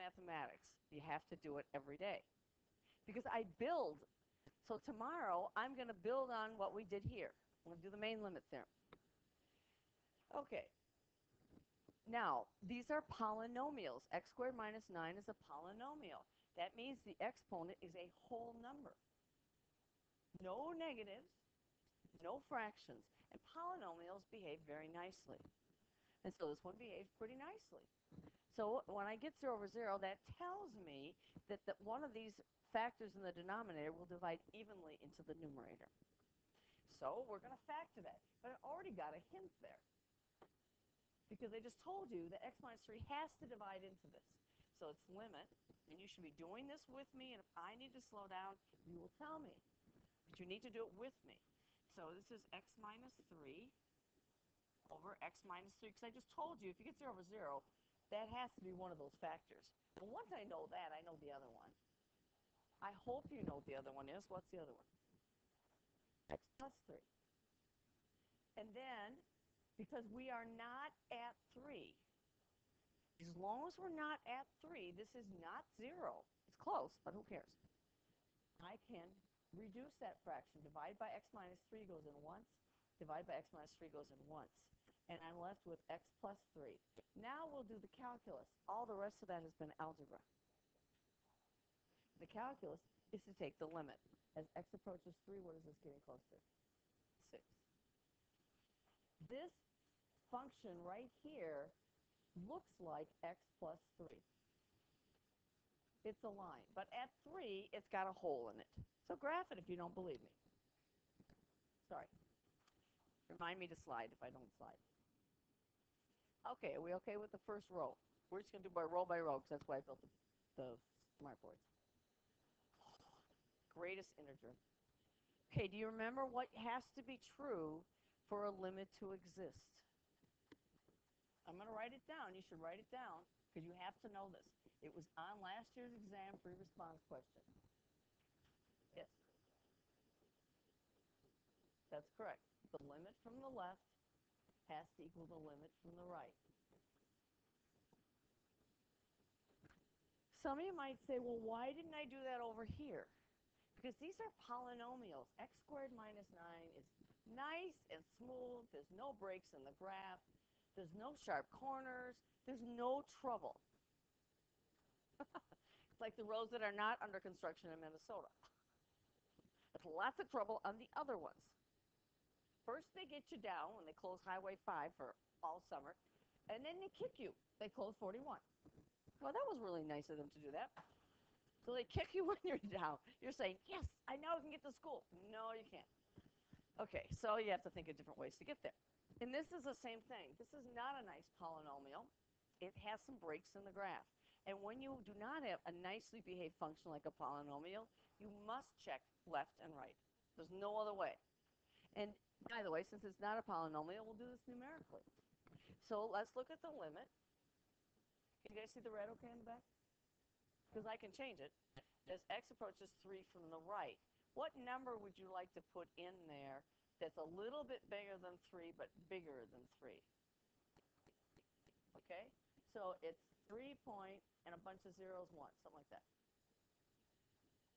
mathematics. You have to do it every day. Because I build. So tomorrow, I'm going to build on what we did here. I'm going to do the main limit theorem. Okay. Now, these are polynomials. X squared minus 9 is a polynomial. That means the exponent is a whole number. No negatives, no fractions. And polynomials behave very nicely. And so this one behaves pretty nicely. So when I get 0 over 0, that tells me that one of these factors in the denominator will divide evenly into the numerator. So we're going to factor that. But I already got a hint there. Because I just told you that x minus 3 has to divide into this. So it's limit. And you should be doing this with me. And if I need to slow down, you will tell me. But you need to do it with me. So this is x minus 3 over x minus 3. Because I just told you, if you get 0 over 0, that has to be one of those factors. Well, once I know that, I know the other one. I hope you know what the other one is. What's the other one? X plus 3. And then, because we are not at 3, as long as we're not at 3, this is not 0. It's close, but who cares? I can reduce that fraction. Divide by x minus 3 goes in once. Divide by x minus 3 goes in once. And I'm left with x plus 3. Now we'll do the calculus. All the rest of that has been algebra. The calculus is to take the limit. As x approaches 3, what is this getting close to? 6. This function right here looks like x plus 3. It's a line. But at 3, it's got a hole in it. So graph it if you don't believe me. Sorry. Remind me to slide if I don't slide. Okay, are we okay with the first row? We're just going to do by row, because that's why I built the smart boards. Greatest integer. Okay, do you remember what has to be true for a limit to exist? I'm going to write it down. You should write it down because you have to know this. It was on last year's exam free response question. Yes. That's correct. The limit from the left has to equal the limit from the right. Some of you might say, well, why didn't I do that over here? Because these are polynomials. X squared minus 9 is nice and smooth. There's no breaks in the graph. There's no sharp corners. There's no trouble. It's like the roads that are not under construction in Minnesota. There's lots of trouble on the other ones. First, they get you down when they close Highway 5 for all summer, and then they kick you. They close 41. Well, that was really nice of them to do that. So they kick you when you're down. You're saying, yes, I now can get to school. No, you can't. Okay, so you have to think of different ways to get there. And this is the same thing. This is not a nice polynomial. It has some breaks in the graph. And when you do not have a nicely behaved function like a polynomial, you must check left and right. There's no other way. And by the way, since it's not a polynomial, we'll do this numerically. So let's look at the limit. Can you guys see the red okay in the back? Because I can change it. As x approaches 3 from the right, what number would you like to put in there that's a little bit bigger than 3 but bigger than 3? Okay? So it's 3 point and a bunch of zeros, 1, something like that.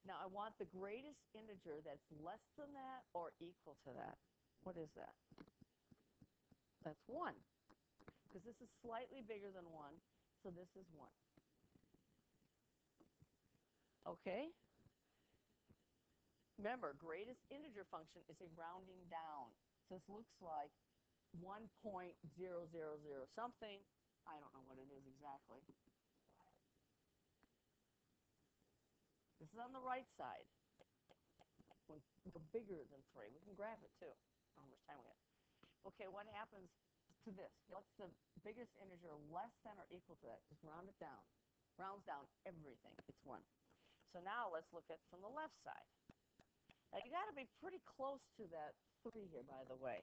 Now I want the greatest integer that's less than that or equal to that. What is that? That's 1. Because this is slightly bigger than 1, so this is 1. Okay? Remember, greatest integer function is a rounding down. So this looks like 1.000 something. I don't know what it is exactly. This is on the right side. We go bigger than 3. We can graph it too. I don't know how much time we have. Okay, what happens to this? What's the biggest integer less than or equal to that? Just round it down. Rounds down everything. It's 1. So now let's look at from the left side. Now you got to be pretty close to that 3 here, by the way.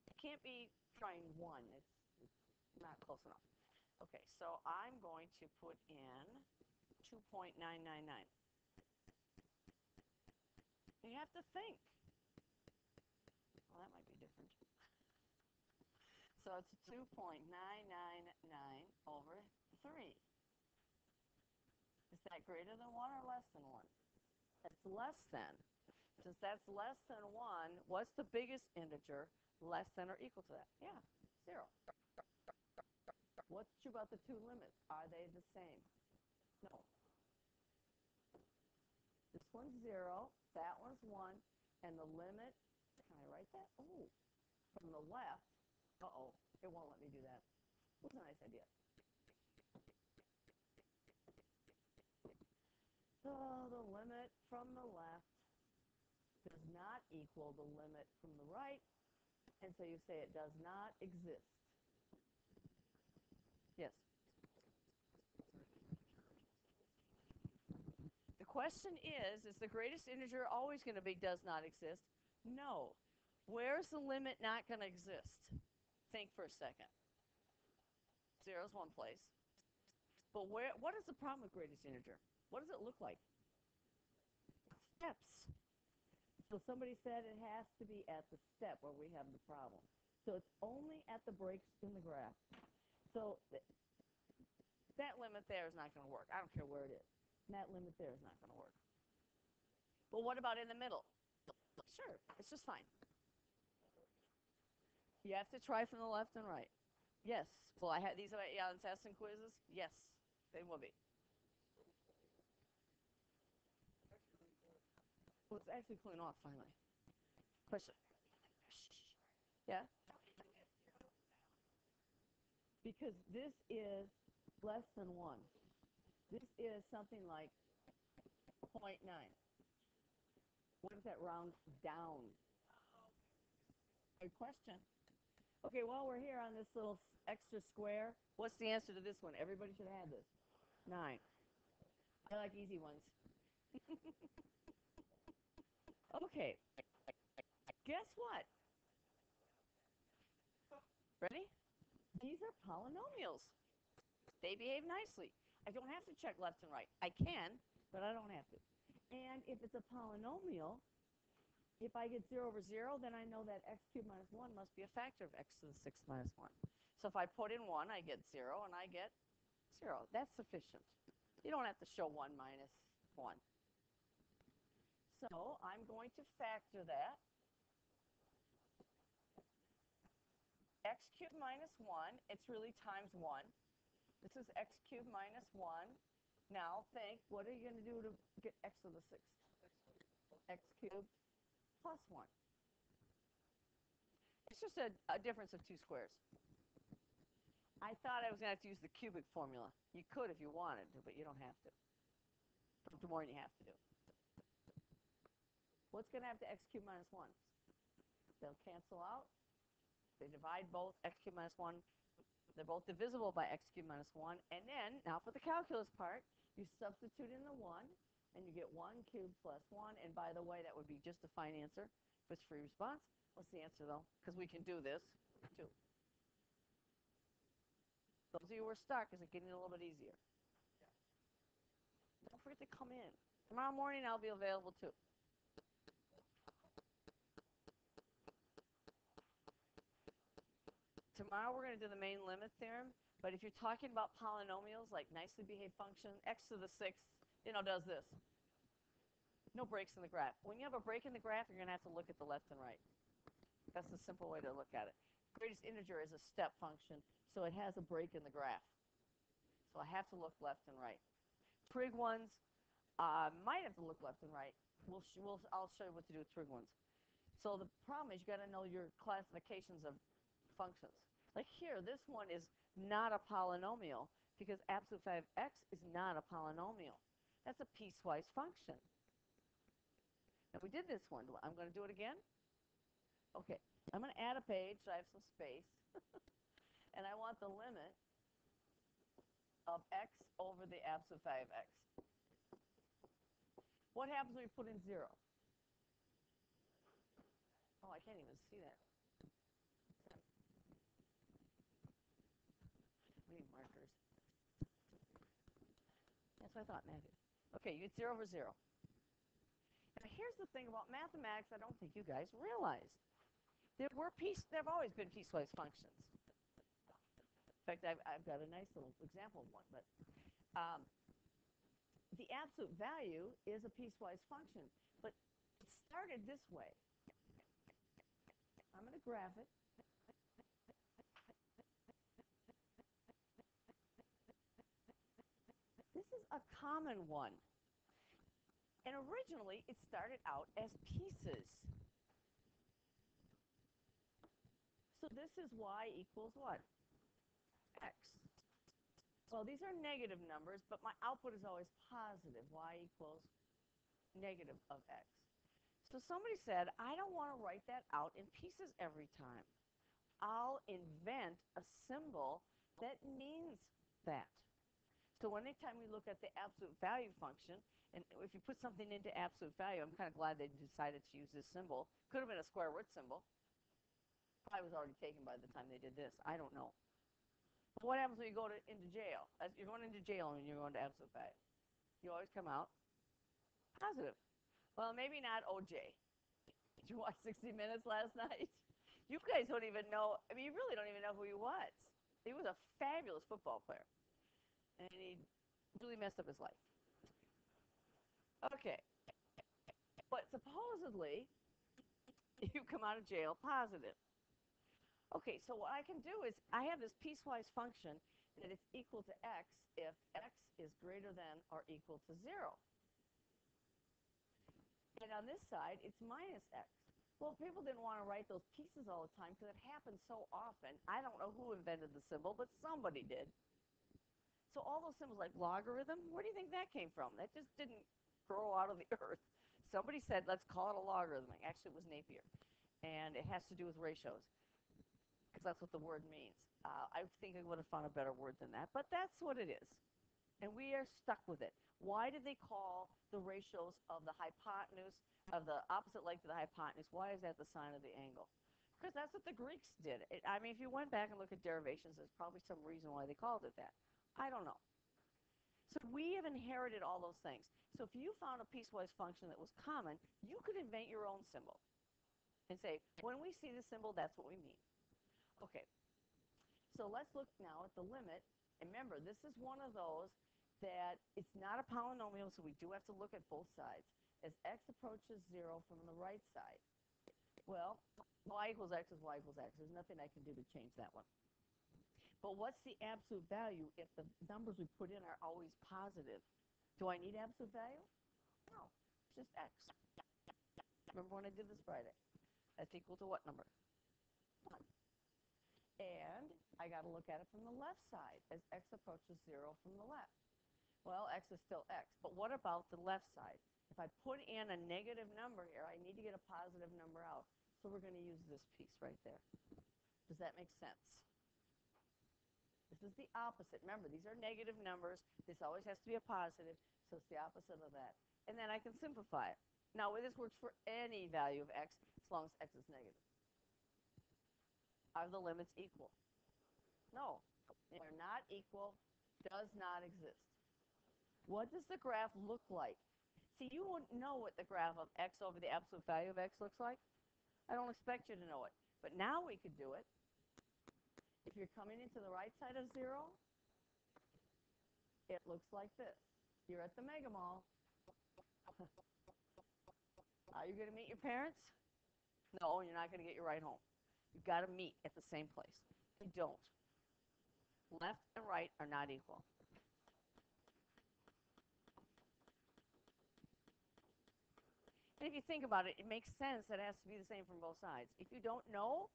You can't be trying 1. It's not close enough. Okay, so I'm going to put in 2.999. You have to think. Well, that might be different. So it's 2.999 over 3. that greater than 1 or less than 1? It's less than. Since that's less than 1, what's the biggest integer less than or equal to that? Yeah, 0. What's true about the two limits? Are they the same? No. This one's 0, that one's 1, and the limit, can I write that? Oh, from the left, uh-oh, it won't let me do that. What's a nice idea? So the limit from the left does not equal the limit from the right, and so you say it does not exist. Yes? The question is the greatest integer always going to be does not exist? No. Where's the limit not going to exist? Think for a second. 0 is one place. But what is the problem with greatest integer? What does it look like? Steps. So somebody said it has to be at the step where we have the problem. So it's only at the breaks in the graph. So that limit there is not going to work. I don't care where it is. And that limit there is not going to work. But what about in the middle? Sure, it's just fine. You have to try from the left and right. Yes. Will I have these on tests and quizzes? Yes, they will be. Well, it's actually cooling off finally. Question. Yeah? Because this is less than 1. This is something like 0.9. What does that round down? Good question. Okay, while we're here on this little extra square, what's the answer to this one? Everybody should have this. 9. I like easy ones. Okay. Guess what? Ready? These are polynomials. They behave nicely. I don't have to check left and right. I can, but I don't have to. And if it's a polynomial, if I get 0 over 0, then I know that x cubed minus 1 must be a factor of x to the 6th minus 1. So if I put in 1, I get 0, and I get 0. That's sufficient. You don't have to show 1 minus 1. So I'm going to factor that. X cubed minus 1, it's really times 1. This is x cubed minus 1. Now think, what are you going to do to get x to the 6th? X cubed plus 1. It's just a difference of 2 squares. I thought I was going to have to use the cubic formula. You could if you wanted to, but you don't have to. Don't do more than you have to do. What's going to happen to x cubed minus 1? They'll cancel out. They divide both x cubed minus 1. They're both divisible by x cubed minus 1. And then, now for the calculus part, you substitute in the 1, and you get 1 cubed plus 1. And by the way, that would be just a fine answer if it's free response. What's the answer, though? Because we can do this, too. Those of you who are stuck, is it getting a little bit easier? Don't forget to come in. Tomorrow morning, I'll be available, too. Tomorrow, we're going to do the main limit theorem. But if you're talking about polynomials, like nicely behaved function, x to the 6th, does this. No breaks in the graph. When you have a break in the graph, you're going to have to look at the left and right. That's the simple way to look at it. Greatest integer is a step function, so it has a break in the graph. So I have to look left and right. Trig ones might have to look left and right. I'll show you what to do with trig ones. So the problem is you got to know your classifications of functions. Like here, this one is not a polynomial because absolute 5x is not a polynomial. That's a piecewise function. Now we did this one. I'm going to do it again. Okay, I'm going to add a page so I have some space. And I want the limit of x over the absolute 5x. What happens when we put in 0? Oh, I can't even see that. We need markers. That's what I thought, Matthew. Okay, you get 0 over 0. Now here's the thing about mathematics I don't think you guys realize. There have always been piecewise functions. In fact, I've got a nice little example of one. But the absolute value is a piecewise function, but it started this way. I'm going to graph it. This is a common one. And originally, it started out as pieces. So this is y equals what? X. Well, these are negative numbers, but my output is always positive. Y equals negative of x. So somebody said, I don't want to write that out in pieces every time. I'll invent a symbol that means that. So anytime we look at the absolute value function, and if you put something into absolute value, I'm kind of glad they decided to use this symbol. Could have been a square root symbol. Probably was already taken by the time they did this. I don't know. But what happens when you go into jail? You're going into jail and you're going to absolute value. You always come out positive. Well, maybe not OJ. Did you watch 60 Minutes last night? You guys don't even know. I mean, you really don't even know who he was. He was a fabulous football player. And he really messed up his life. Okay. But supposedly, you come out of jail positive. Okay, so what I can do is I have this piecewise function that it's equal to x if x is greater than or equal to 0. And on this side, it's minus x. Well, people didn't want to write those pieces all the time because it happens so often. I don't know who invented the symbol, but somebody did. So all those symbols like logarithm, where do you think that came from? That just didn't grow out of the earth. Somebody said, let's call it a logarithm. Actually, it was Napier. And it has to do with ratios, because that's what the word means. I think I would have found a better word than that, but that's what it is. And we are stuck with it. Why did they call the ratios of the hypotenuse, of the opposite leg to the hypotenuse, why is that the sine of the angle? Because that's what the Greeks did. I mean, if you went back and looked at derivations, there's probably some reason why they called it that. I don't know. So we have inherited all those things. So if you found a piecewise function that was common, you could invent your own symbol and say, when we see this symbol, that's what we mean. Okay, so let's look now at the limit. And remember, this is one of those that it's not a polynomial, so we do have to look at both sides. As x approaches 0 from the right side, well, y equals x is y equals x. There's nothing I can do to change that one. But what's the absolute value if the numbers we put in are always positive? Do I need absolute value? No, it's just x. Remember when I did this Friday? That's equal to what number? 1. And I got to look at it from the left side as x approaches 0 from the left. Well, x is still x. But what about the left side? If I put in a negative number here, I need to get a positive number out. So we're going to use this piece right there. Does that make sense? This is the opposite. Remember, these are negative numbers. This always has to be a positive, so it's the opposite of that. And then I can simplify it. Now, this works for any value of x as long as x is negative. Are the limits equal? No. They're not equal. Does not exist. What does the graph look like? See, you wouldn't know what the graph of x over the absolute value of x looks like. I don't expect you to know it. But now we could do it. If you're coming into the right side of 0, it looks like this. You're at the Mega Mall. Are you going to meet your parents? No, you're not going to get your ride home. You've got to meet at the same place. You don't. Left and right are not equal. And if you think about it, it makes sense that it has to be the same from both sides. If you don't know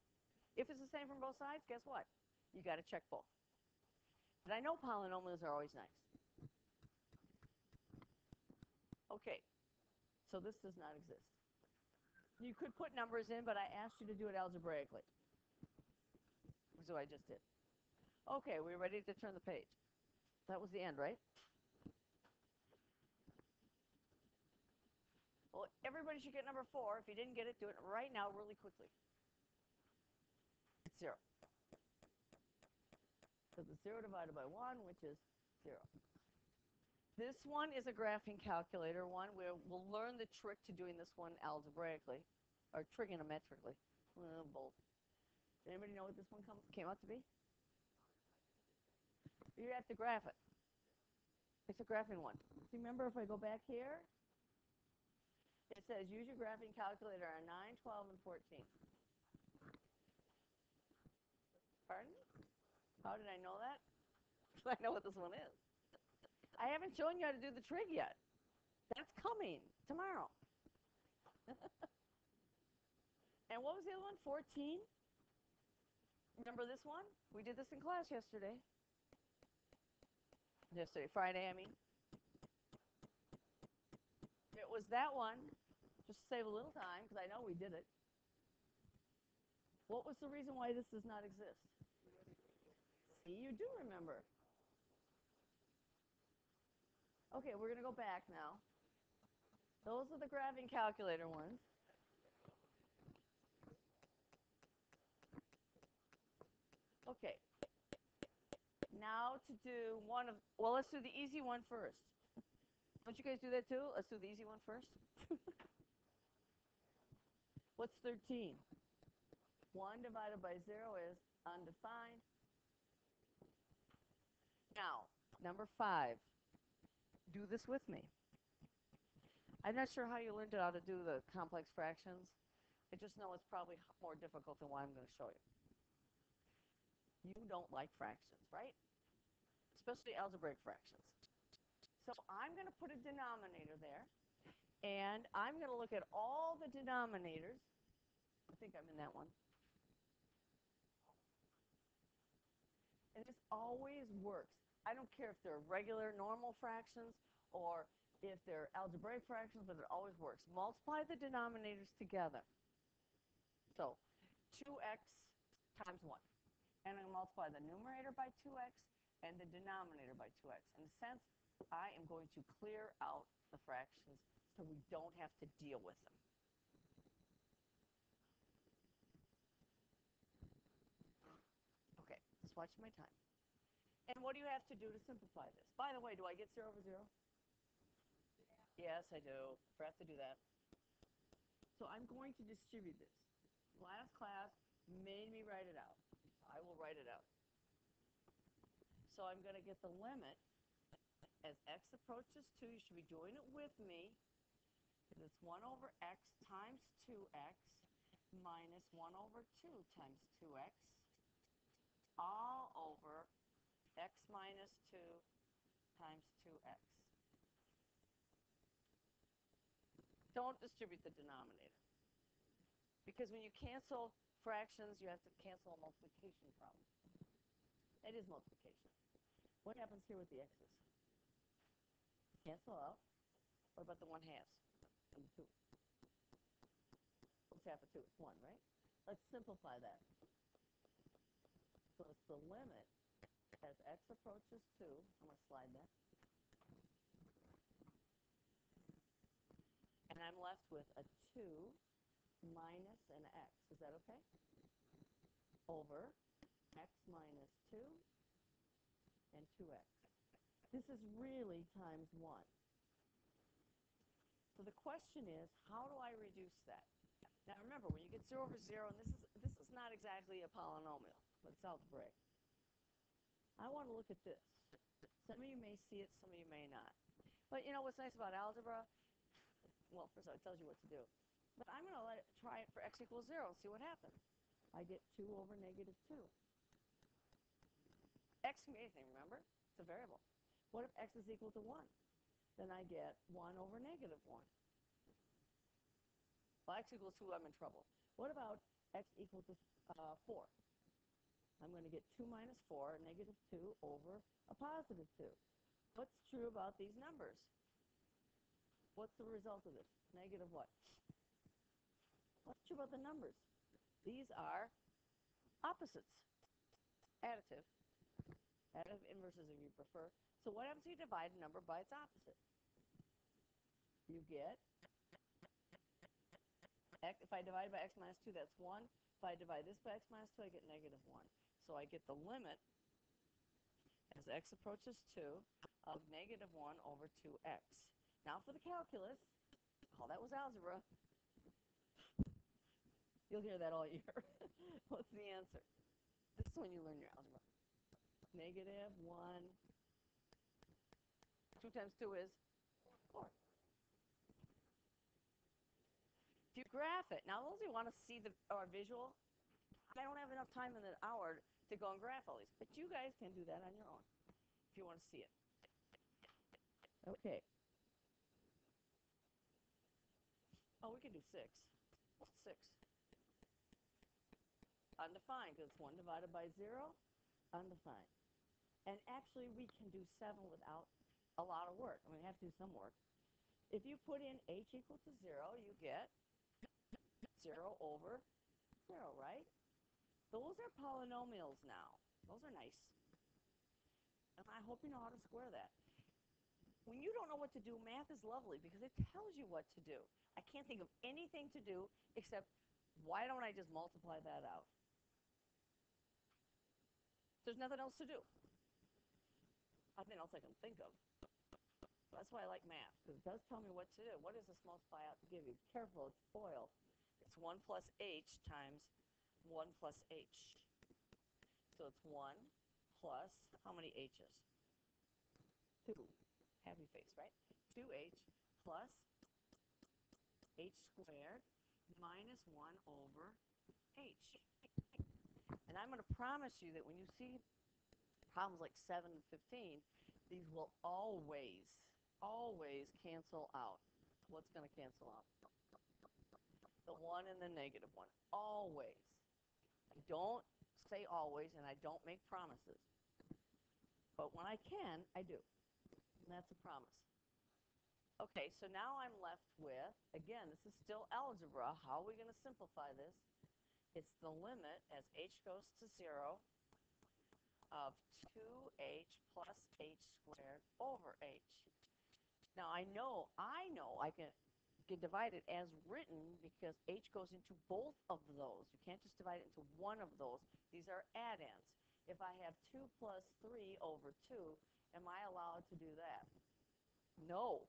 if it's the same from both sides, guess what? You got to check both. But I know polynomials are always nice. Okay, so this does not exist. You could put numbers in, but I asked you to do it algebraically. So I just did. Okay, we're ready to turn the page. That was the end, right? Well, everybody should get number 4. If you didn't get it, do it right now really quickly. It's 0. So the 0 divided by 1, which is 0. This one is a graphing calculator one where we'll learn the trick to doing this one algebraically, or trigonometrically. Both. Anybody know what this one came out to be? You have to graph it. It's a graphing one. Remember, if I go back here, it says use your graphing calculator on 9, 12, and 14. Pardon? How did I know that? I know what this one is. I haven't shown you how to do the trig yet. That's coming tomorrow. And what was the other one? 14? Remember this one? We did this in class yesterday. Friday, I mean. It was that one, just to save a little time, because I know we did it. What was the reason why this does not exist? See, you do remember. Okay, we're going to go back now. Those are the graphing calculator ones. Okay. Now to do one of, well, let's do the easy one first. Don't you guys do that too? Let's do the easy one first. What's 13? 1 divided by 0 is undefined. Now, number 5. Do this with me. I'm not sure how you learned how to do the complex fractions. I just know it's probably more difficult than what I'm going to show you. You don't like fractions, right? Especially algebraic fractions. So I'm going to put a denominator there, and I'm going to look at all the denominators. I think I'm in that one. And this always works. I don't care if they're regular, normal fractions or if they're algebraic fractions, but it always works. Multiply the denominators together. So 2x times 1. And I multiply the numerator by 2x and the denominator by 2x. In a sense, I am going to clear out the fractions so we don't have to deal with them. Okay, just watch my time. And what do you have to do to simplify this? By the way, do I get 0 over 0? Yes, I do. Forgot to do that. So I'm going to distribute this. Last class made me write it out. I will write it out. So I'm going to get the limit as x approaches 2. You should be doing it with me. Because it's 1 over x times 2x minus 1 over 2 times 2x all over x minus 2 times 2x. Don't distribute the denominator. Because when you cancel fractions, you have to cancel a multiplication problem. It is multiplication. What happens here with the x's? Cancel out. What about the 1/2 and the 2? What's half of 2? It's 1, right? Let's simplify that. So it's the limit as x approaches 2. I'm going to slide that. And I'm left with a 2 minus an x. Is that okay? Over x minus 2 and 2x. This is really times 1. So the question is, how do I reduce that? Now remember, when you get 0 over 0, and this is not exactly a polynomial, but it's algebraic. I want to look at this. Some of you may see it, some of you may not. But you know what's nice about algebra? Well, first of all, it tells you what to do. But I'm going to try it for x equals 0 and see what happens. I get 2 over negative 2. X can be anything, remember? It's a variable. What if x is equal to 1? Then I get 1 over negative 1. Well, x equals 2, I'm in trouble. What about x equal to 4? I'm going to get 2 minus 4, negative 2, over a positive 2. What's true about these numbers? What's the result of this? Negative what? What's true about the numbers? These are opposites. Additive. Additive inverses if you prefer. So what happens if you divide a number by its opposite? You get x. If I divide by x minus 2, that's 1. If I divide this by x minus 2, I get negative 1. So I get the limit as x approaches 2 of negative 1 over 2x. Now for the calculus. Oh, that was algebra. You'll hear that all year. What's the answer? This is when you learn your algebra. Negative 1 2 times 2 is 4. If you graph it, now those of you want to see our visual, I don't have enough time in an hour to go and graph all these, but you guys can do that on your own if you want to see it. Okay. Oh, we can do 6. What's 6? Undefined, because it's 1 divided by 0. Undefined. And actually, we can do 7 without a lot of work. I mean, we have to do some work. If you put in h equal to 0, you get 0 over 0, right? Those are polynomials now. Those are nice. And I hope you know how to square that. When you don't know what to do, math is lovely because it tells you what to do. I can't think of anything to do except why don't I just multiply that out? There's nothing else to do. Nothing else I can think of. That's why I like math, because it does tell me what to do. What does this multiply out to give you? Be careful, it's FOIL. It's 1 plus h times 1 plus h. So it's 1 plus, how many h's? 2. Happy face, right? 2h plus h squared minus 1 over h. And I'm going to promise you that when you see problems like 7 and 15, these will always cancel out. What's going to cancel out? The 1 and the negative 1. Always. I don't say always, and I don't make promises. But when I can, I do. And that's a promise. Okay, so now I'm left with, again, this is still algebra. How are we going to simplify this? It's the limit as h goes to 0 of 2h plus h squared over h. Now I know I can divide it as written because h goes into both of those. You can't just divide it into one of those. These are add-ins. If I have 2 plus 3 over 2, am I allowed to do that? No,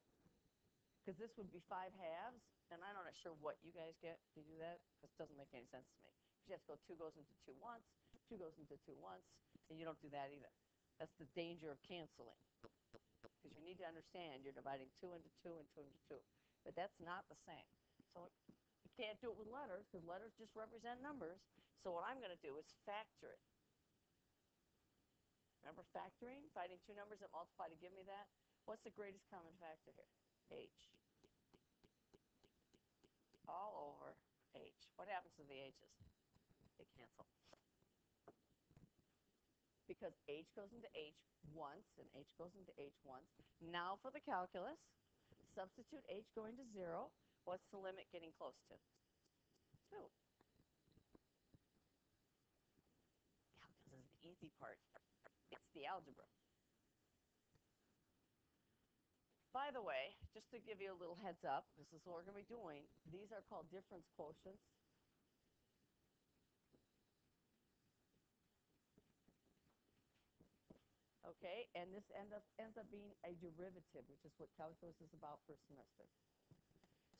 because this would be 5 halves, and I'm not sure what you guys get if you do that, because it doesn't make any sense to me. You have to go 2 goes into 2 once, 2 goes into 2 once, and you don't do that either. That's the danger of canceling, because you need to understand you're dividing 2 into 2 and 2 into 2. But that's not the same. So you can't do it with letters, because letters just represent numbers. So what I'm going to do is factor it. Remember factoring? Finding 2 numbers that multiply to give me that? What's the greatest common factor here? H. All over h. What happens to the h's? They cancel. Because h goes into h once, and h goes into h once. Now for the calculus, substitute h going to 0. What's the limit getting close to? 2. Calculus is the easy part. It's the algebra. By the way, just to give you a little heads up, this is what we're going to be doing. These are called difference quotients. Okay, and this ends up being a derivative, which is what calculus is about for a semester.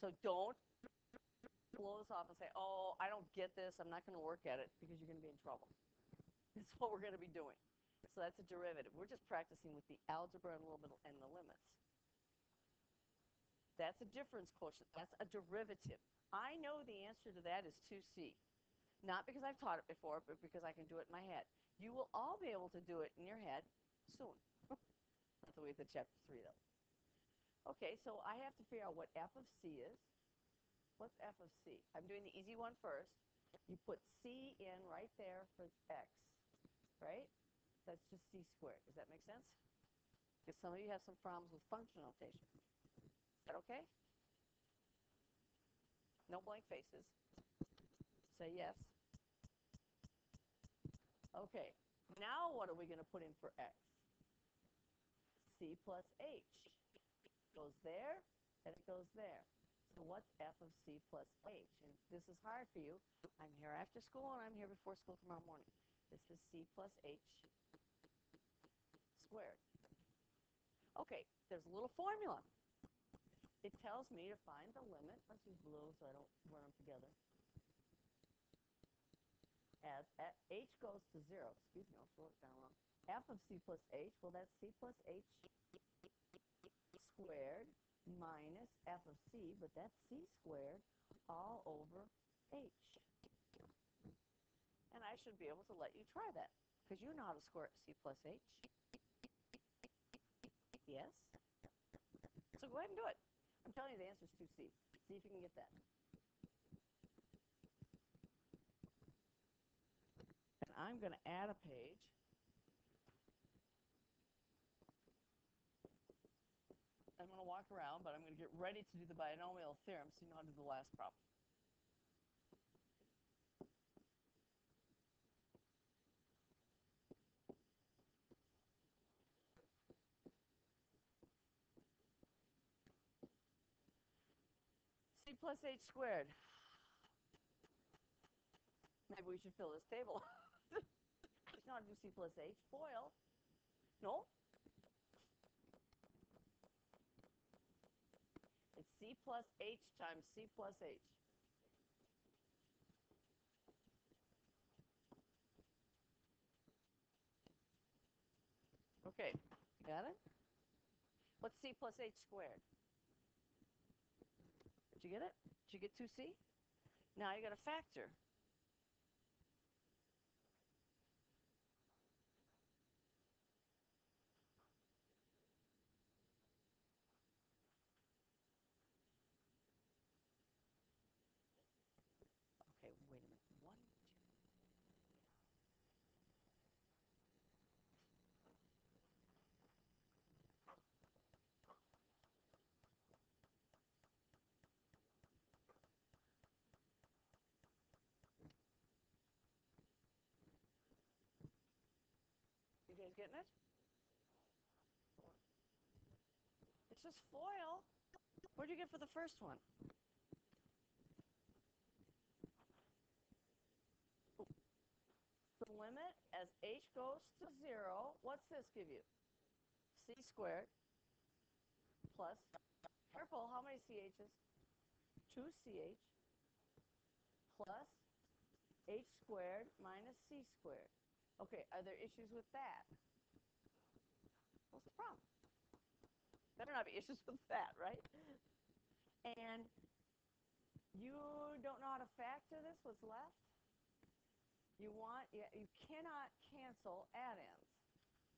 So don't blow this off and say, oh, I don't get this, I'm not going to work at it, because you're going to be in trouble. That's what we're going to be doing. So that's a derivative. We're just practicing with the algebra and a little bit and the limits. That's a difference quotient. That's a derivative. I know the answer to that is 2c. Not because I've taught it before, but because I can do it in my head. You will all be able to do it in your head soon. That's the way the chapter 3, though. Okay, so I have to figure out what f of c is. What's f of c? I'm doing the easy one first. You put c in right there for x, right? That's just c squared. Does that make sense? Because some of you have some problems with function notation. Is that okay? No blank faces. Say yes. Okay, now what are we going to put in for x? C plus h. Goes there, and it goes there. So what's f of c plus h? And if this is hard for you, I'm here after school and I'm here before school tomorrow morning. This is c plus h squared. Okay, there's a little formula. It tells me to find the limit. Let's use blue so I don't run them together. As h goes to 0. Excuse me, I'll slow it down wrong. F of c plus h, well, that's c plus h minus f of c, but that's c squared all over h. And I should be able to let you try that, because you know how to square c plus h. Yes? So go ahead and do it. I'm telling you the answer is 2c. See if you can get that. And I'm going to add a page. I'm going to walk around, but I'm going to get ready to do the binomial theorem so you know how to do the last problem. C plus h squared. Maybe we should fill this table. You know how to do c plus h. FOIL. No? It's c plus h times c plus h. Okay, got it? What's c plus h squared? Did you get it? Did you get 2c? Now you got to factor. Okay, wait a minute. One, two. You guys getting it? It's just FOIL. What did you get for the first one? The limit as h goes to 0, what's this give you? C squared plus, careful, how many CH's? 2CH plus h squared minus c squared. Okay, are there issues with that? What's the problem? Better not be issues with that, right? And you don't know how to factor this, what's left? You cannot cancel add-ins.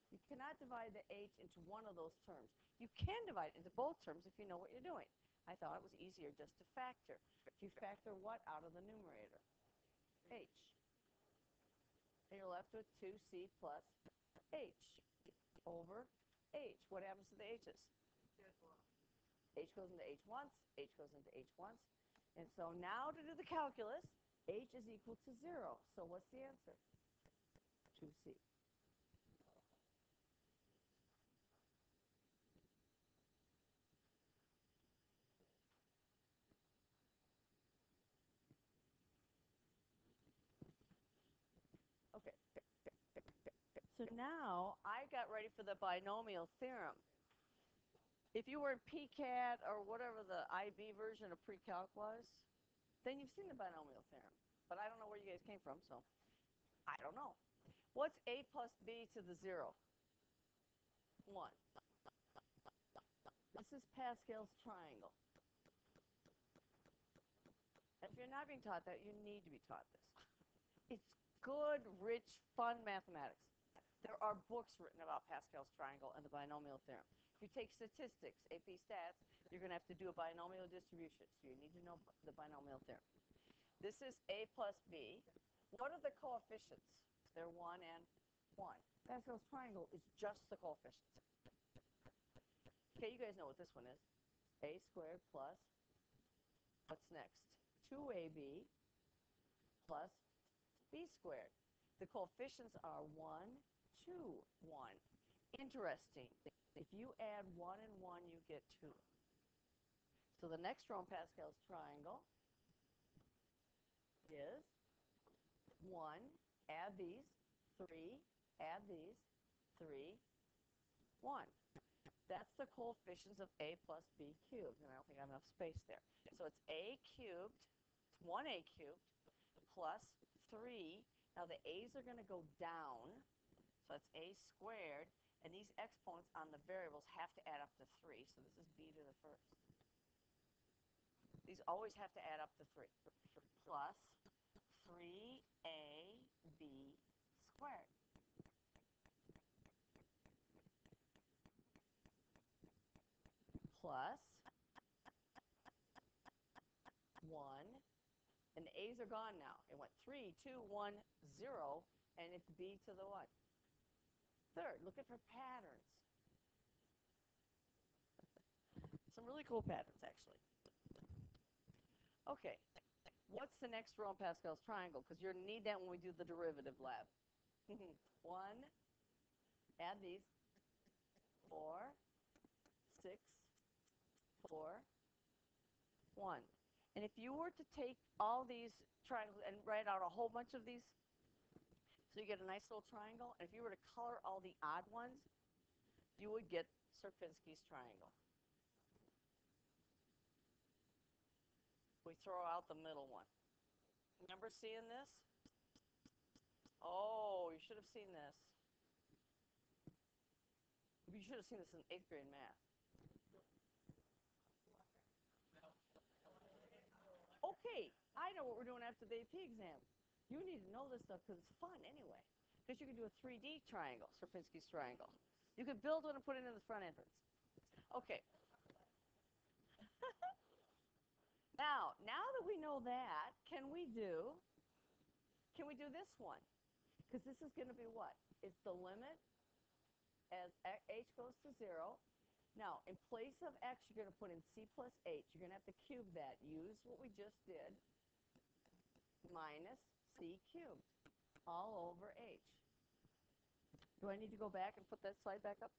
You cannot divide the h into one of those terms. You can divide it into both terms if you know what you're doing. I thought it was easier just to factor. You factor what out of the numerator? H. And you're left with 2c plus h over h. What happens to the h's? H goes into h once, h goes into h once. And so now to do the calculus, h is equal to 0. So what's the answer? 2c. Okay. So now I got ready for the binomial theorem. If you were in PCAT or whatever the IB version of pre-calc was, then you've seen the binomial theorem. But I don't know where you guys came from, so I don't know. What's a plus b to the 0? 1. This is Pascal's triangle. If you're not being taught that, you need to be taught this. It's good, rich, fun mathematics. There are books written about Pascal's triangle and the binomial theorem. If you take statistics, AP Stats, you're going to have to do a binomial distribution. So you need to know the binomial theorem. This is a plus b. What are the coefficients? They're 1 and 1. Pascal's triangle is just the coefficients. Okay, you guys know what this one is. A squared plus, what's next? 2ab plus b squared. The coefficients are 1, 2, 1. Interesting. If you add 1 and 1, you get 2. So the next row in Pascal's triangle is 1, add these, 3, add these, 3, 1. That's the coefficients of a plus b cubed, and I don't think I have enough space there. So it's a cubed, 1a cubed, plus 3. Now the a's are going to go down, so that's a squared, And these exponents on the variables have to add up to 3. So this is b to the first. These always have to add up to 3. Plus 3ab squared. Plus 1. And the a's are gone now. It went 3, 2, 1, 0. And it's b to the what? Third. Looking for patterns. Some really cool patterns, actually. Okay. What's the next row in Pascal's triangle? Because you're going to need that when we do the derivative lab. 1, add these, 4, 6, 4, 1. And if you were to take all these triangles and write out a whole bunch of these, so you get a nice little triangle, and if you were to color all the odd ones, you would get Sierpinski's triangle. We throw out the middle one. Remember seeing this? Oh, you should have seen this. You should have seen this in 8th grade math. Okay, I know what we're doing after the AP exam. You need to know this stuff because it's fun anyway. Because you can do a 3D triangle, Sierpinski's triangle. You can build one and put it in the front entrance. Okay. Now that we know that, can we do this one? Because this is going to be what? It's the limit as h goes to 0. Now, in place of x, you're going to put in c plus h. You're going to have to cube that. Use what we just did, minus c cubed, all over h. Do I need to go back and put that slide back up?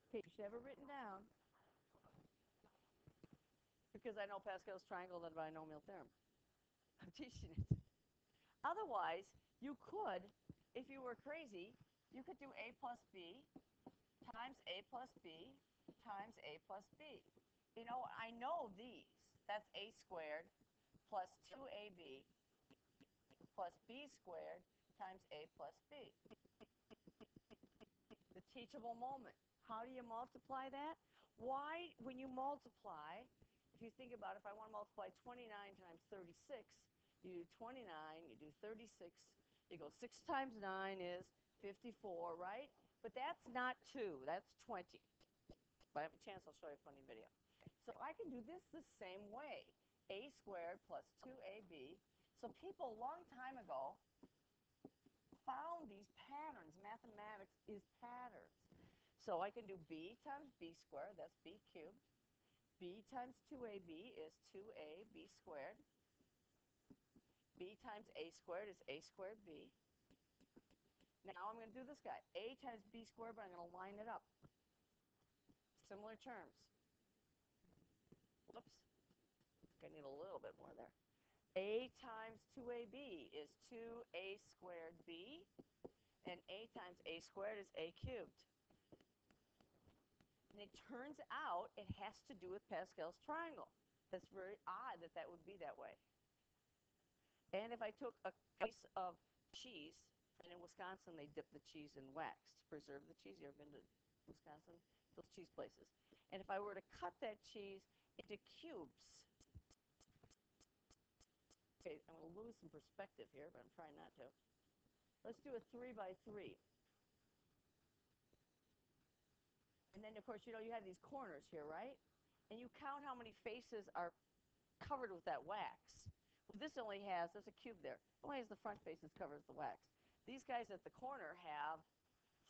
Okay, you should have it written down. Because I know Pascal's triangle and the binomial theorem. I'm teaching it. Otherwise, you could, if you were crazy, you could do a plus b times a plus b times a plus b. You know, I know these. That's a squared plus 2ab plus b squared times a plus b. The teachable moment. How do you multiply that? Why, when you multiply, if you think about it, if I want to multiply 29 times 36, you do 29, you do 36, you go 6 times 9 is 54, right? But that's not 2, that's 20. If I have a chance, I'll show you a funny video. So I can do this the same way. A squared plus 2ab. So people a long time ago found these patterns. Mathematics is patterns. So I can do b times b squared, that's b cubed. B times 2ab is 2ab squared. B times a squared is a squared b. Now I'm going to do this guy. A times b squared, but I'm going to line it up. Similar terms. Whoops. I need a little bit more there. A times 2ab is 2a squared b. And a times a squared is a cubed. And it turns out it has to do with Pascal's triangle. That's very odd that that would be that way. And if I took a piece of cheese, and in Wisconsin they dip the cheese in wax to preserve the cheese. You ever been to Wisconsin? Those cheese places. And if I were to cut that cheese into cubes, okay, I'm going to lose some perspective here, but I'm trying not to. Let's do a 3 by 3. And then, of course, you know, you have these corners here, right? And you count how many faces are covered with that wax. Well, this only has, there's a cube there. It only has the front faces covered with the wax. These guys at the corner have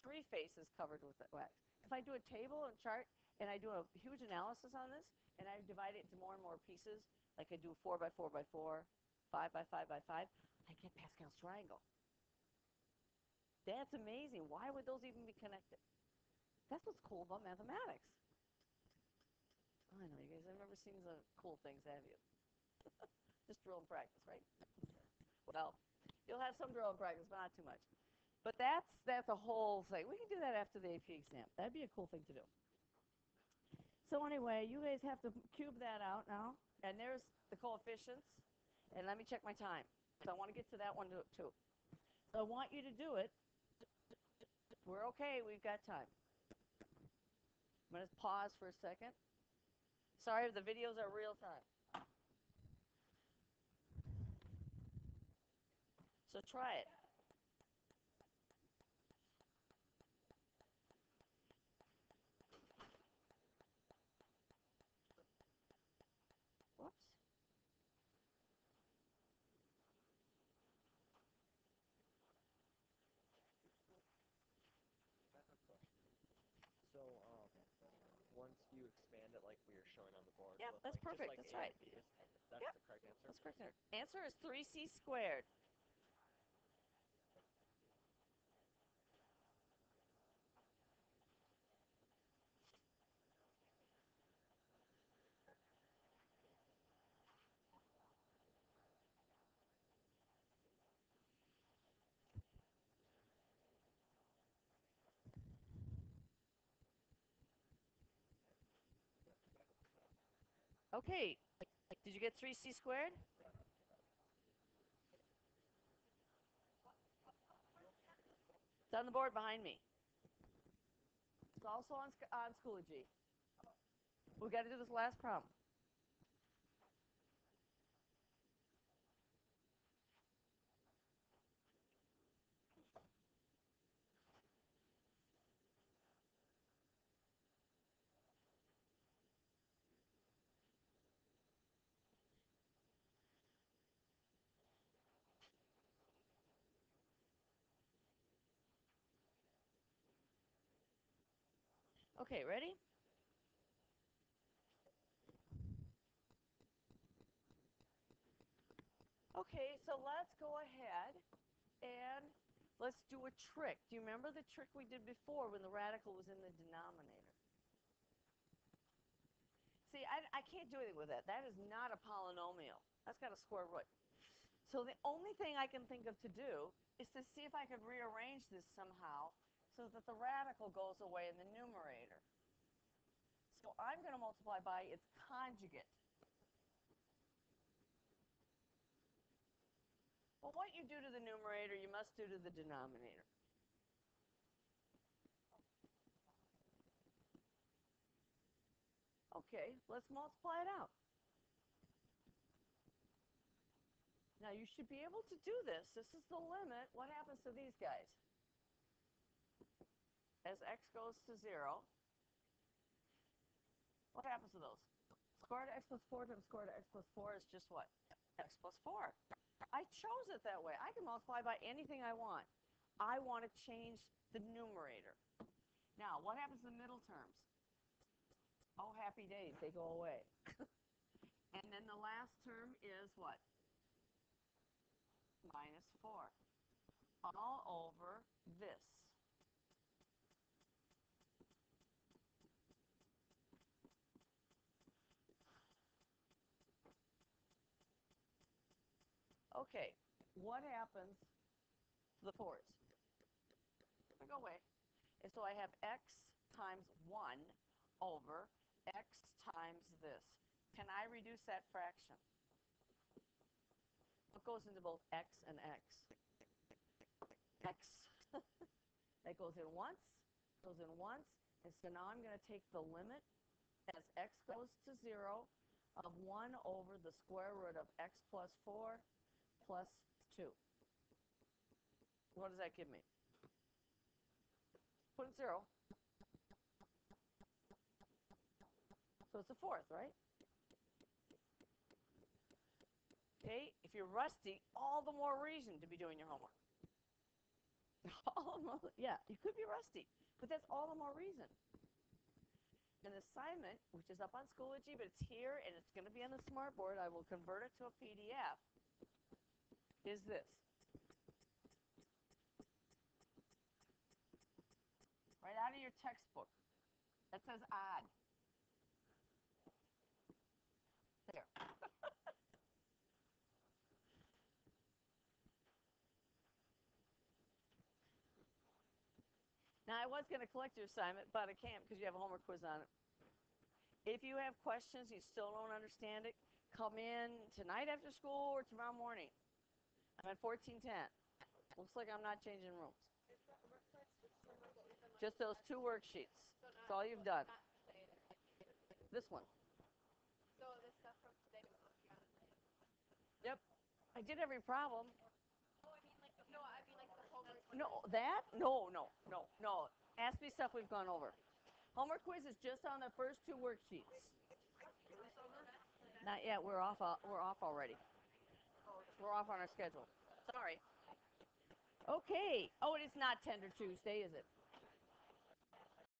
3 faces covered with that wax. If I do a table and chart, and I do a huge analysis on this, and I divide it into more and more pieces, like I do 4 by 4 by 4, 5 by 5 by 5, I get Pascal's triangle. That's amazing. Why would those even be connected? That's what's cool about mathematics. I know, you guys have never seen the cool things, have you? Just drill and practice, right? Well, you'll have some drill and practice, but not too much. But that's a whole thing. We can do that after the AP exam. That'd be a cool thing to do. So anyway, you guys have to cube that out now. And there's the coefficients. And let me check my time. So I want to get to that one too. So I want you to do it We're okay. We've got time. I'm going to pause for a second. Sorry, the videos are real time. So try it. Whoops. So, once you expand it like we are showing on the board, Yep, with that's like, perfect. just like That's A right. and B, that's Yep, the correct answer? that's correct. Answer is 3c squared. Okay, did you get 3c squared? It's on the board behind me. It's also on Schoology. We've got to do this last problem. Okay, ready? Okay, so let's go ahead and let's do a trick. Do you remember the trick we did before when the radical was in the denominator? See, I can't do anything with that. That is not a polynomial. That's got a square root. So the only thing I can think of to do is to see if I could rearrange this somehow so that the radical goes away in the numerator. So I'm going to multiply by its conjugate. Well, what you do to the numerator, you must do to the denominator. Okay, let's multiply it out. Now, you should be able to do this. This is the limit. What happens to these guys? As x goes to 0, what happens to those? Square root of x plus 4 times square root of x plus 4 is just what? X plus 4. I chose it that way. I can multiply by anything I want. I want to change the numerator. Now, what happens to the middle terms? Oh, happy days. They go away. And then the last term is what? Minus 4. All over this. Okay, what happens to the 4's? Go away. And so I have x times 1 over x times this. Can I reduce that fraction? What goes into both x and x? X. That goes in once, and so now I'm going to take the limit as x goes to 0 of 1 over the square root of x plus 4 plus 2. What does that give me? Put it 0. So it's a fourth, right? Okay, if you're rusty, all the more reason to be doing your homework. Yeah, you could be rusty, but that's all the more reason. An assignment, which is up on Schoology, but it's here and it's going to be on the smartboard, I will convert it to a PDF, is this. Right out of your textbook. That says odd. There. Now, I was going to collect your assignment, but I can't because you have a homework quiz on it. If you have questions, you still don't understand it, come in tonight after school or tomorrow morning. I'm at 1410. Looks like I'm not changing rooms. Just those two worksheets. That's all you've done. This one. Yep. I did every problem. No, that? No, no, no, no. Ask me stuff we've gone over. Homework quiz is just on the first two worksheets. Not yet. We're off. We're off already. We're off on our schedule. Sorry. Okay. Oh, it is not Tender Tuesday, is it?